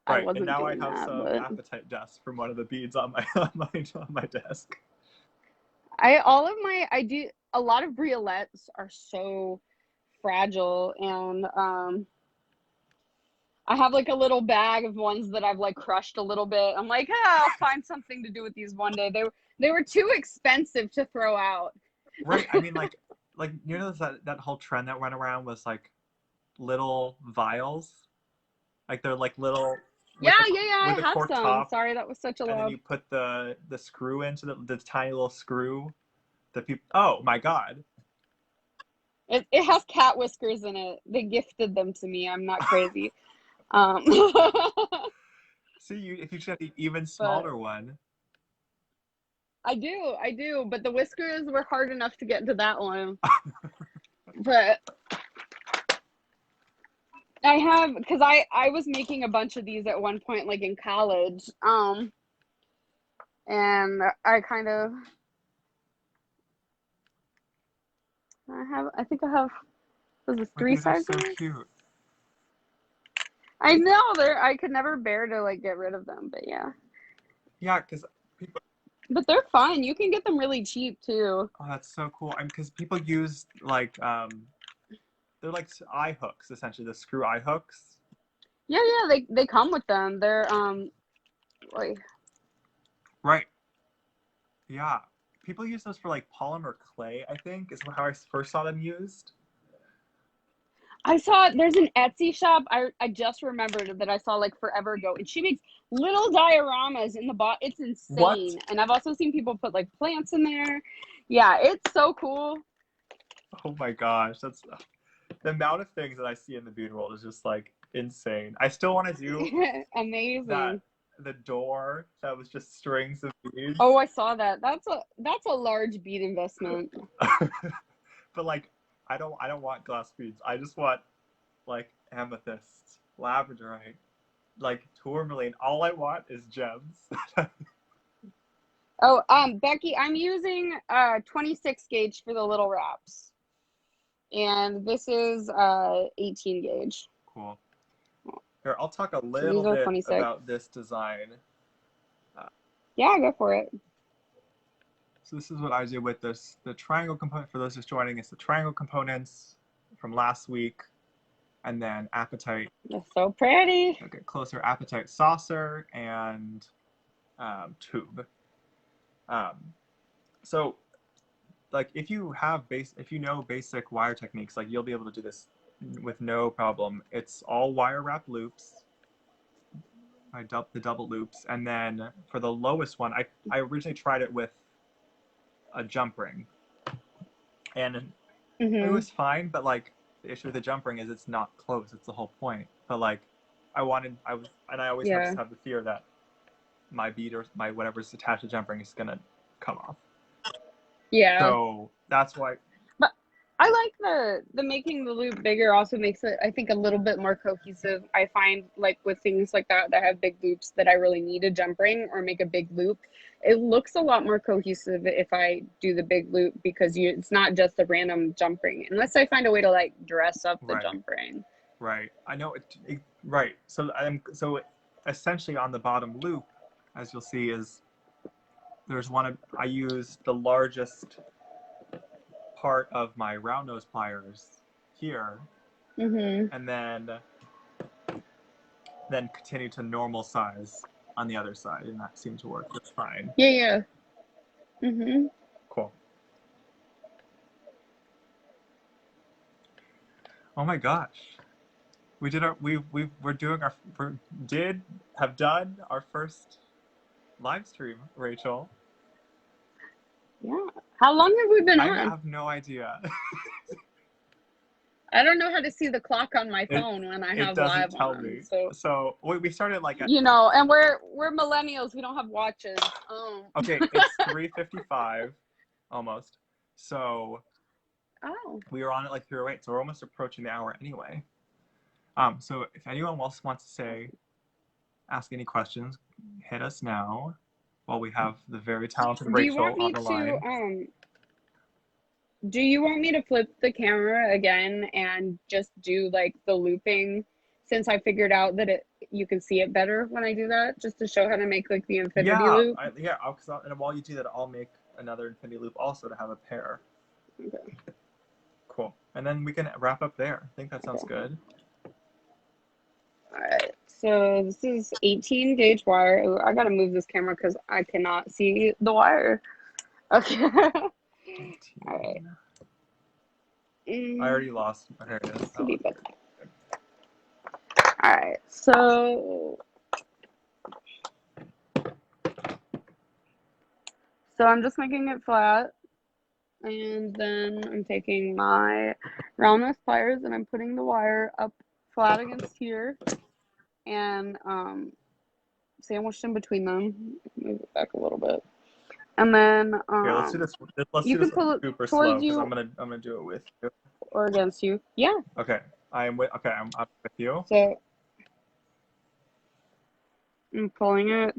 I wasn't and now doing I have some Appetite dust from one of the beads on my on my desk. A lot of briolets are so fragile, and I have like a little bag of ones that I've like crushed a little bit. I'm like, I'll find something to do with these one day. They were too expensive to throw out. Right. I mean, like you know that whole trend that went around was like little vials, like they're like little Yeah, with the I with the have cork some. top, Sorry, that was such a and then loud. you put the screw into the tiny little screw that people. Oh my God! It has cat whiskers in it. They gifted them to me. I'm not crazy. See, if you get the even But smaller one. I do. But the whiskers were hard enough to get into that one. But I have, because I was making a bunch of these at one point, like in college. And I kind of I think I have, was it Wait, three these are so sizes? cute. I know I could never bear to like get rid of them, but yeah. Yeah, because people. But they're fun. You can get them really cheap too. Oh, that's so cool. And because people use like they're like eye hooks essentially, the screw eye hooks. Yeah, they come with them. They're like Right. Yeah. People use those for like polymer clay, I think, is how I first saw them used. I saw there's an Etsy shop. I just remembered that I saw like forever ago, and she makes little dioramas in the bot. It's What? insane. And I've also seen people put like plants in there. Yeah, it's so cool. Oh my gosh, that's the amount of things that I see in the beauty world is just like insane. I still want to do Amazing. that the door that was just strings of beads. Oh, I saw that. That's a large bead investment. But like I don't want glass beads. I just want like amethyst, labradorite, like tourmaline. All I want is gems. Oh, Becky, I'm using 26 gauge for the little wraps. And this is 18 gauge. Cool. Here, I'll talk a So these little are bit 26. about this design. Yeah, go for it. So this is what I did with this. The triangle component, for those just joining, it's the triangle components from last week. And then apatite. They're so pretty. Okay, closer, apatite saucer and tube. So like if you know basic wire techniques, like you'll be able to do this with no problem. It's all wire wrap loops. The double loops, and then for the lowest one, I originally tried it with a jump ring, and it was fine. But like the issue with the jump ring is it's not closed. It's the whole point. But like I always have the fear that my bead or my whatever's attached to jump ring is gonna come off. Yeah. So that's why. But I like the making the loop bigger also makes it, I think, a little bit more cohesive. I find like with things like that have big loops that I really need a jump ring or make a big loop, it looks a lot more cohesive if I do the big loop because it's not just a random jump ring unless I find a way to like dress up the jump ring. Right. I know it right. So essentially on the bottom loop, as you'll see, is there's I used the largest part of my round nose pliers here, and then continue to normal size on the other side, and that seemed to work just fine. Yeah. Cool. Oh my gosh. We did have done our first live stream, Rachel. Yeah. How long have we been on? I have no idea. I don't know how to see the clock on my phone when I have live on. It doesn't tell me. So we started like and we're millennials. We don't have watches. Okay, it's 3:55, almost. So we were on at like 3:08, so we're almost approaching the hour anyway. So if anyone else wants to ask any questions, hit us now while we have the very talented Rachel on the line. Do you want me to flip the camera again and just do like the looping since I figured out that you can see it better when I do that, just to show how to make like the infinity loop? And while you do that, I'll make another infinity loop also to have a pair. Okay. Cool. And then we can wrap up there. I think that sounds good. All right. So this is 18 gauge wire. Ooh, I gotta move this camera because I cannot see the wire. Okay. 18. All right. I already lost. Here it is. All right. So So I'm just making it flat. And then I'm taking my round nose pliers and I'm putting the wire up flat against here and sandwiched in between them. Move it back a little bit. And then Here, let's do this. Let's you do this can pull it super slow towards because you I'm gonna do it with you. or against you. Yeah. Okay, I'm up with you. So I'm pulling it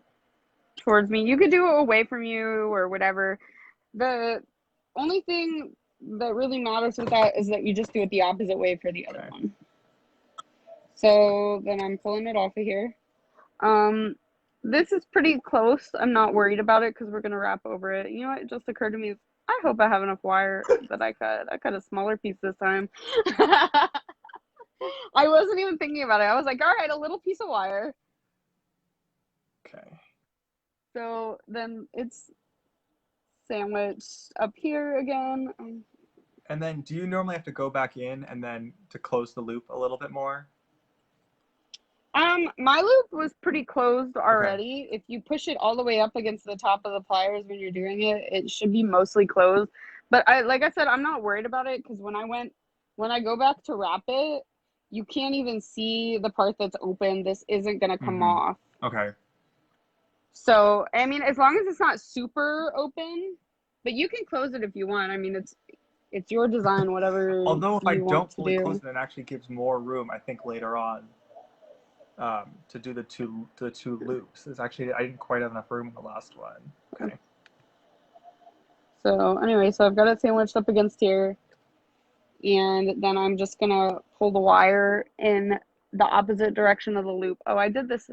towards me. You could do it away from you or whatever. The only thing that really matters with that is that you just do it the opposite way for the other one. So then I'm pulling it off of here. This is pretty close. I'm not worried about it because we're gonna wrap over it. You know what? It just occurred to me. I hope I have enough wire that I cut. I cut a smaller piece this time. I wasn't even thinking about it. I was like, all right, a little piece of wire. Okay. So then it's sandwiched up here again. And then do you normally have to go back in and then to close the loop a little bit more? My loop was pretty closed already. Okay. If you push it all the way up against the top of the pliers when you're doing it, it should be mostly closed. But like I said, I'm not worried about it because when I go back to wrap it, you can't even see the part that's open. This isn't gonna come off. Okay. So, I mean, as long as it's not super open, but you can close it if you want. I mean, it's your design, whatever Although if I you don't want to fully do. close it, it actually gives more room, I think, later on to do the two loops. It's actually, I didn't quite have enough room in the last one. Okay. So anyway, so I've got it sandwiched up against here. And then I'm just gonna pull the wire in the opposite direction of the loop. Oh, I did this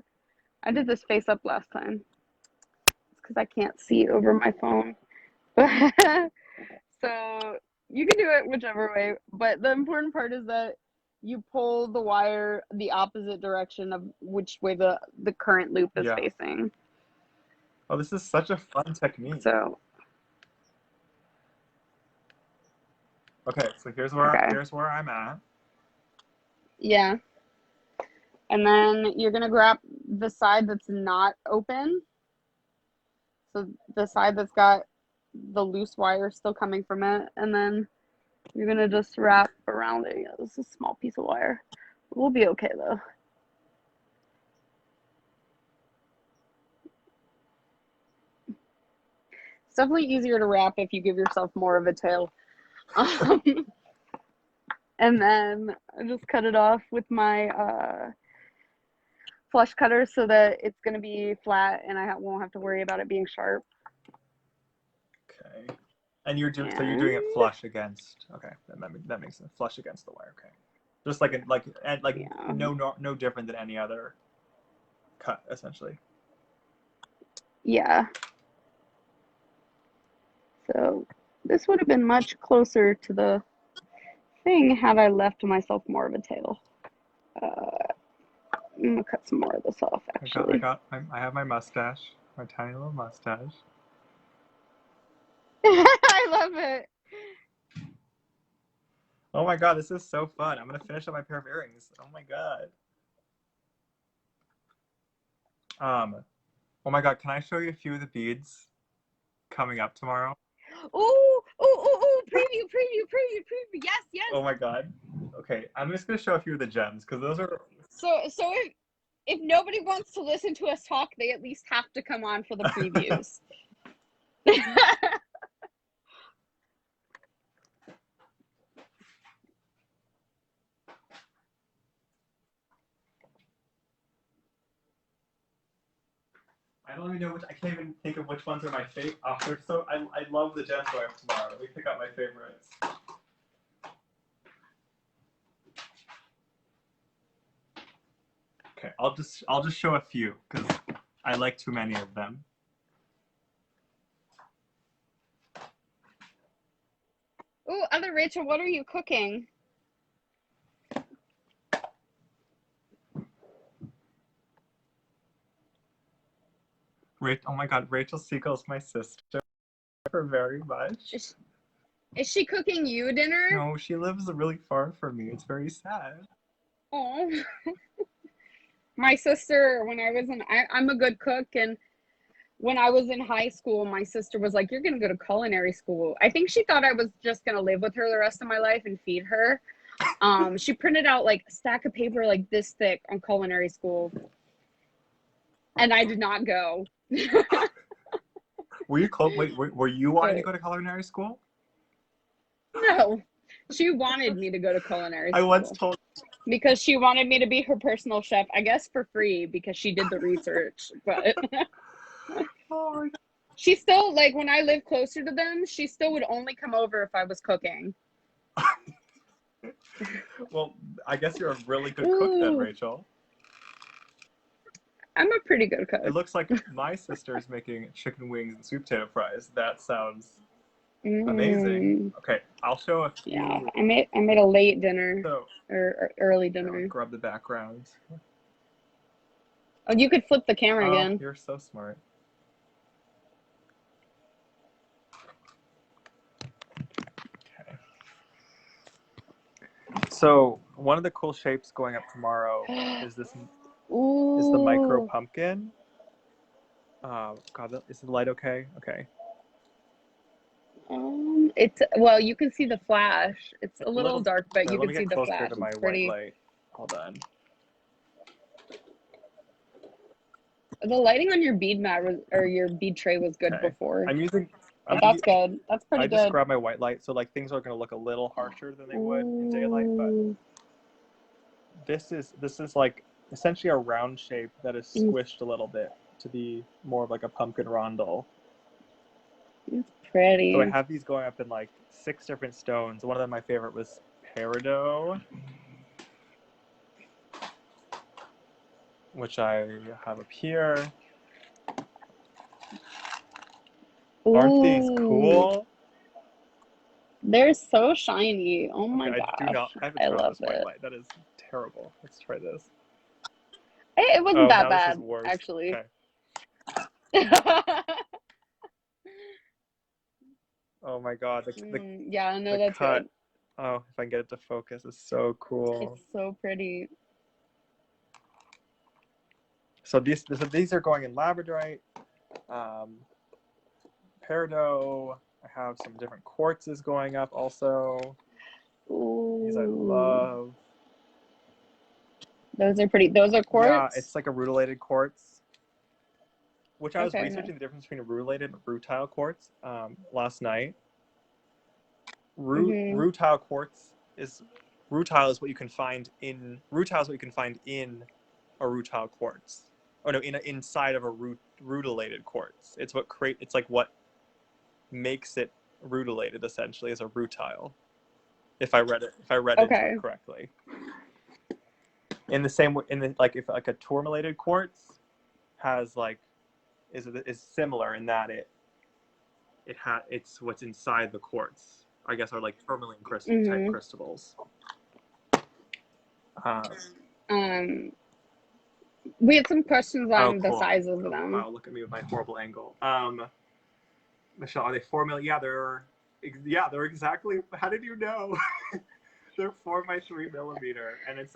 face up last time. It's because I can't see over my phone. So you can do it whichever way, but the important part is that you pull the wire the opposite direction of which way the current loop is facing. Oh, this is such a fun technique. So okay, so here's where I'm at. Yeah. And then you're gonna grab the side that's not open. So the side that's got the loose wire still coming from it, and then you're gonna just wrap around it. Yeah, this is a small piece of wire. We'll be okay though. It's definitely easier to wrap if you give yourself more of a tail. And then I just cut it off with my flush cutter so that it's gonna be flat and I won't have to worry about it being sharp. Okay. And you're doing it flush against. Okay, that makes sense. Flush against the wire. Okay. Just no different than any other cut, essentially. Yeah. So this would have been much closer to the thing had I left myself more of a tail. I'm gonna cut some more of this off. Actually, I have my mustache, my tiny little mustache. I love it. Oh my god, this is so fun. I'm gonna finish up my pair of earrings. Oh my god. Oh my god, can I show you a few of the beads coming up tomorrow? Ooh, preview. Yes. Oh my god. Okay, I'm just gonna show a few of the gems because those are. So if nobody wants to listen to us talk, they at least have to come on for the previews. I don't even know I can't even think of which ones are my favorite. Oh, I love the gems I have tomorrow. Let me pick out my favorites. Okay, I'll just show a few because I like too many of them. Ooh, other Rachel, what are you cooking? Oh my god, Rachel Siegel's my sister. I love her very much. Is she cooking you dinner? No, she lives really far from me. It's very sad. Oh. My sister, when I'm a good cook, and when I was in high school, my sister was like, "You're gonna go to culinary school." I think she thought I was just gonna live with her the rest of my life and feed her. She printed out like a stack of paper like this thick on culinary school, and I did not go. Were you were you wanting to But go to culinary school? no, she wanted me to go to culinary I once school told. because she wanted me to be her personal chef. I guess for free because she did the research. But Oh my she still, like, when I lived closer to them, she still would only come over if I was cooking. God. Well, I guess you're a really good cook then, Ooh, Rachel. I'm a pretty good It cook. looks like my sister's making chicken wings and sweet potato fries. That sounds amazing. Mm, Okay, I'll show a yeah, few. I made a late dinner So, or early I'll dinner. grab the background. Oh, you could flip the camera Oh, again. you're so smart. Okay. So, one of the cool shapes going up tomorrow is this is the micro Ooh. pumpkin. God, is the light okay? Okay. It's, well, you can see the flash. It's a It's a little little. dark, but Here, you let can me see get the closer flash. to my It's white pretty. light. Hold on. The lighting on your bead mat was, or your bead tray was good Okay. before. I'm using. But that's good. That's I pretty just good. grabbed my white light, so like things are going to look a little harsher than they would in daylight. But Ooh. this is like essentially a round shape that is It's squished a little bit to be more of like a pumpkin rondel. So I pretty. have these going up in like 6 different stones. One of them, my favorite, was peridot, which I have up here. Aren't these Ooh. cool? They're so shiny. Oh Okay, my I do not. gosh. I have to I turn on love this white it. light. That is terrible. Let's try this. It wasn't Oh, that now this is bad, worse. actually. Okay. Oh my God, Yeah, no, the that's cut. good. Oh, if I can get it to focus, is so cool. It's so pretty. So these are going in labradorite, um, peridot. I have some different quartzes going up also. These I Ooh. love. Those are pretty. Those are Yeah, quartz? it's like a rutilated quartz, which I was Okay, nice. researching the difference between a rutilated and rutile quartz last night. Mm-hmm. Rutile quartz is rutile is what you can find in rutile is what you can find in a rutile quartz. Oh no, inside of a rutilated quartz. It's like what makes it rutilated essentially as a rutile. If I read into it Okay. correctly. In the same way, in the like if like a tourmalated quartz has like is similar in that it's what's inside the quartz. I guess are like tourmaline type Mm-hmm. crystals. Uh, Um, we had some questions oh, on the cool. size of Oh, them. wow, look at me with my horrible angle. Michelle, are they 4 millimeter? Yeah, they're exactly. How did you know? They're 4 by 3 millimeter, and it's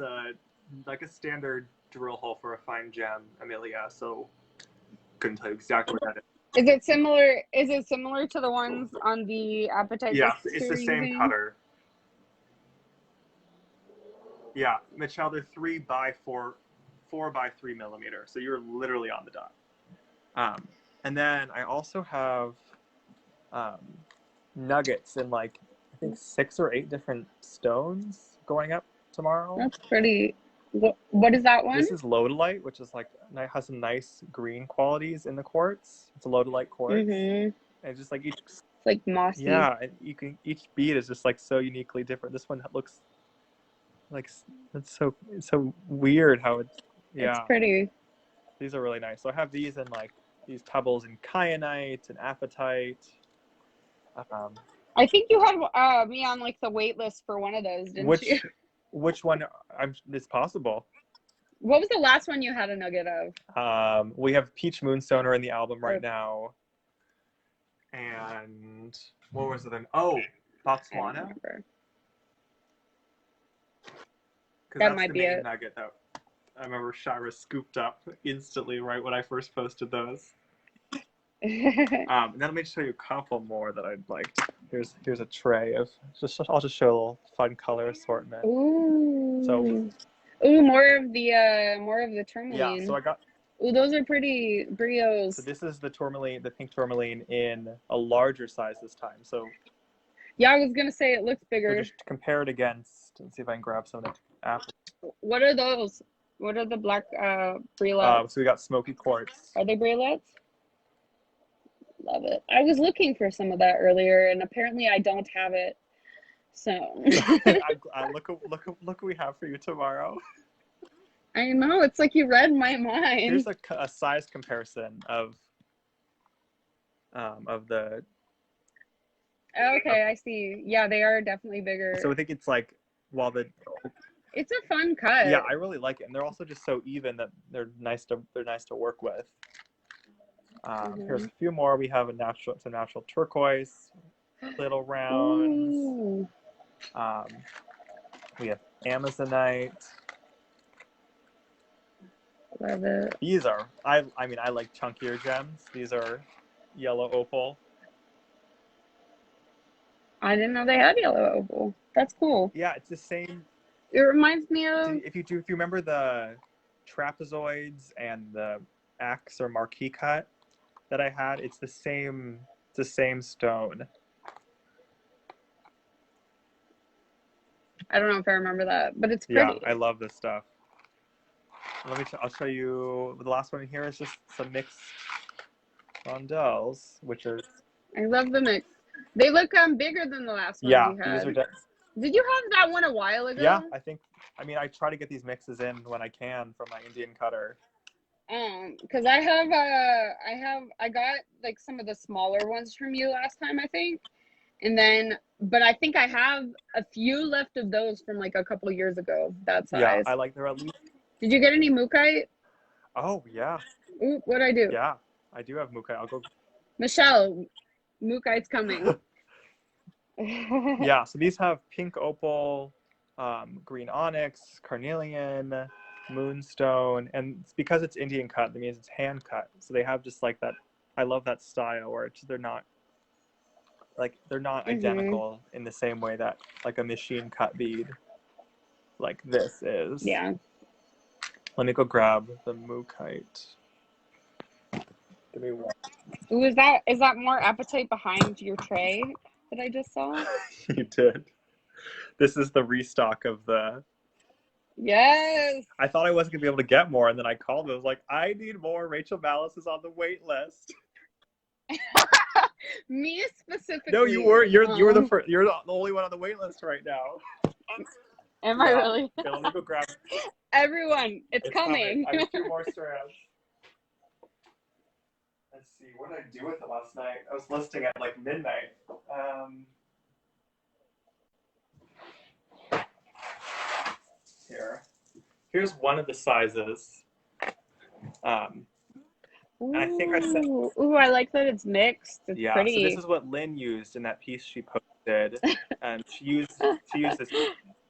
like a standard drill hole for a fine gem, Amelia. So couldn't tell you exactly what that is. Is it similar? Is it similar to the ones on the apatite Yeah, discs it's you're the same using? cutter. Yeah, Michelle, they're 4 by 3 millimeter. So you're literally on the dot. And then I also have um, nuggets in like I think 6 or 8 different stones going up tomorrow. That's pretty. What is that one? This is lodolite, which is like has some nice green qualities in the quartz. It's a lodolite quartz, Mm-hmm. and just like each It's like mossy. yeah, and each bead is just like so uniquely different. This one looks like it's so weird how it's It's yeah. pretty. These are really nice. So I have these in like these pebbles in kyanite and apatite. Um, I think you had me on like the wait list for one of those, didn't you? which which one? It's possible. What was the last one you had a nugget of? We have Peach Moonstoner in the album right Or now, and what was it then? Oh, I don't Botswana, remember. because That that's might the be main it. nugget that I remember Shira scooped up instantly right when I first posted those. And then let me just show you a couple more that I'd like. Here's a tray of I'll just show a little fun color assortment. Ooh. So More of the tourmaline. yeah, so I got. Ooh, those are pretty brios. So this is the tourmaline, the pink tourmaline in a larger size this time. So yeah, I was gonna say it looks bigger. So just compare it against and see if I can grab some of the apples. What are those? What are the black brelets? So we got smoky quartz. Are they brelets? Love it. I was looking for some of that earlier, and apparently I don't have it. So look what we have for you tomorrow. I know, it's like you read my mind. Here's a size comparison of the. Okay, I see. Yeah, they are definitely bigger. So I think it's like it's a fun cut. Yeah, I really like it, and they're also just so even that they're nice to work with. Here's a few more. We have some natural turquoise, little rounds. Ooh. We have Amazonite. Love it. These are I mean I like chunkier gems. These are yellow opal. I didn't know they had yellow opal. That's cool. Yeah, it's the same. It reminds me of if you remember the trapezoids and the axe or marquee cut that I had, it's the same stone. I don't know if I remember that, but it's pretty. Yeah, I love this stuff. I'll show you the last one here is just some mixed rondelles, which is. I love the mix. They look bigger than the last one you had. Did you have that one a while ago? Yeah, I try to get these mixes in when I can from my Indian cutter. Because I got like some of the smaller ones from you last time, I think. And then, but I think I have a few left of those from like a couple years ago, that size. Yeah, I like they're at least. Did you get any mookaite? Oh, yeah. Ooh, what'd I do? Yeah, I do have mookaite. I'll go. Michelle, mookaite's coming. Yeah, so these have pink opal, green onyx, carnelian, moonstone, and it's because it's Indian cut, that means it's hand cut. So they have just like that. I love that style where they're not identical in the same way that like a machine cut bead like this is. Yeah. Let me go grab the mookaite. Give me one. Ooh, is that more appetite behind your tray that I just saw? You did. This is the restock of the. Yes. I thought I wasn't gonna be able to get more, and then I called. I was like, I need more. Rachel Mallis is on the wait list. Me specifically. No, you were. You're the first. You're the only one on the wait list right now. Am I really? Okay, let me go grab. Everyone, it's coming. I have 2 more strands. Let's see. What did I do with it last night? I was listing at like midnight. Here's one of the sizes. I think I said. Ooh, I like that it's mixed. It's pretty. So this is what Lynn used in that piece she posted, and she used this.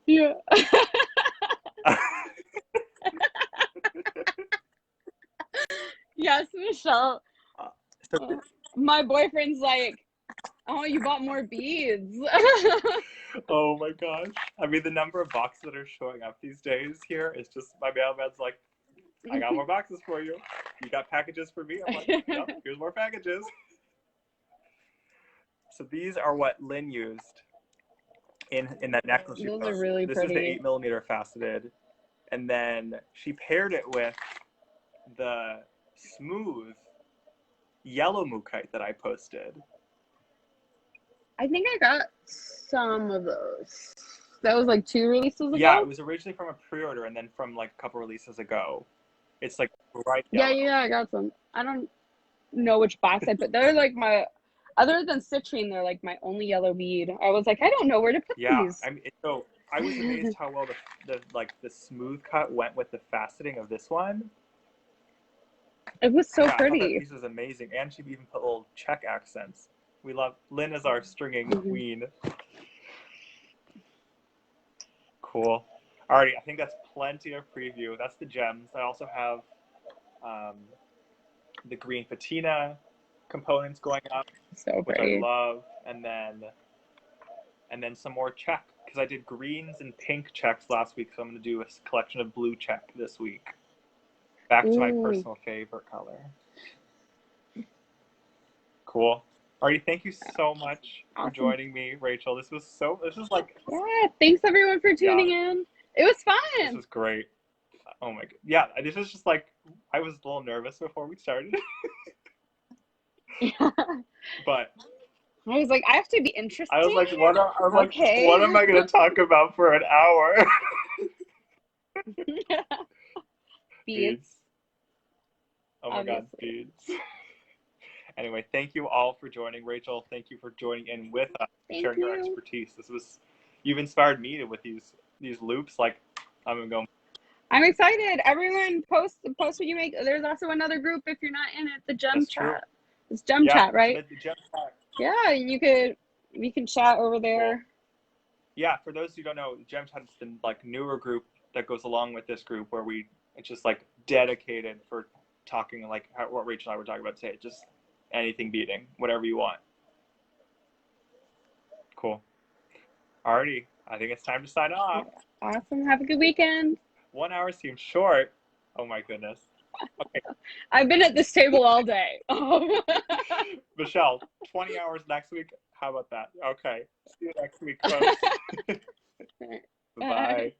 Yeah. Yes, Michelle. My boyfriend's like, oh, you bought more beads. Oh my gosh. I mean, the number of boxes that are showing up these days here is just, my mailman's like, I got more boxes for you. You got packages for me? I'm like, yep, here's more packages. So these are what Lynn used in that necklace she posted. Those are really pretty. This is the 8mm faceted. And then she paired it with the smooth yellow mookaite that I posted. I think I got some of those. That was like 2 releases ago? Yeah, it was originally from a pre-order and then from like a couple releases ago. It's like bright yellow. Yeah, I got some. I don't know which box I put. They're like other than citrine, they're like my only yellow bead. I was like, I don't know where to put these. I mean, so I was amazed how well the smooth cut went with the faceting of this one. It was so pretty. I thought that piece was amazing, and she even put little check accents. We love Lynn is our stringing queen. Cool. Alrighty, I think that's plenty of preview. That's the gems. I also have the green patina, components going up, So which pretty. I love, and then some more check, because I did greens and pink checks last week, so I'm going to do a collection of blue check this week. Back to my personal favorite color. Cool. Alrighty, thank you so much for joining me, Rachel. This was like... Yeah, thanks everyone for tuning in. It was fun. This was great. Oh my god. Yeah, this was just like, I was a little nervous before we started. Yeah. But I was like, I have to be interesting. I was like, what am I going to talk about for an hour? Beads. Oh my god, beads. Anyway, thank you all for joining. Rachel, thank you for joining in with us, sharing your expertise. You've inspired me with these loops. Like, I'm excited. Everyone post what you make. There's also another group if you're not in it, the gem chat. True. It's gem chat, right? The gem chat. Yeah, we can chat over there. Cool. Yeah, for those who don't know, gem chat is the like newer group that goes along with this group where it's just like dedicated for talking like what Rachel and I were talking about today. Just anything beading, whatever you want. Cool. Alrighty, I think it's time to sign off. Awesome. Have a good weekend. 1 hour seems short. Oh my goodness. Okay. I've been at this table all day. Michelle, 20 hours next week. How about that? Okay. See you next week, folks. Bye.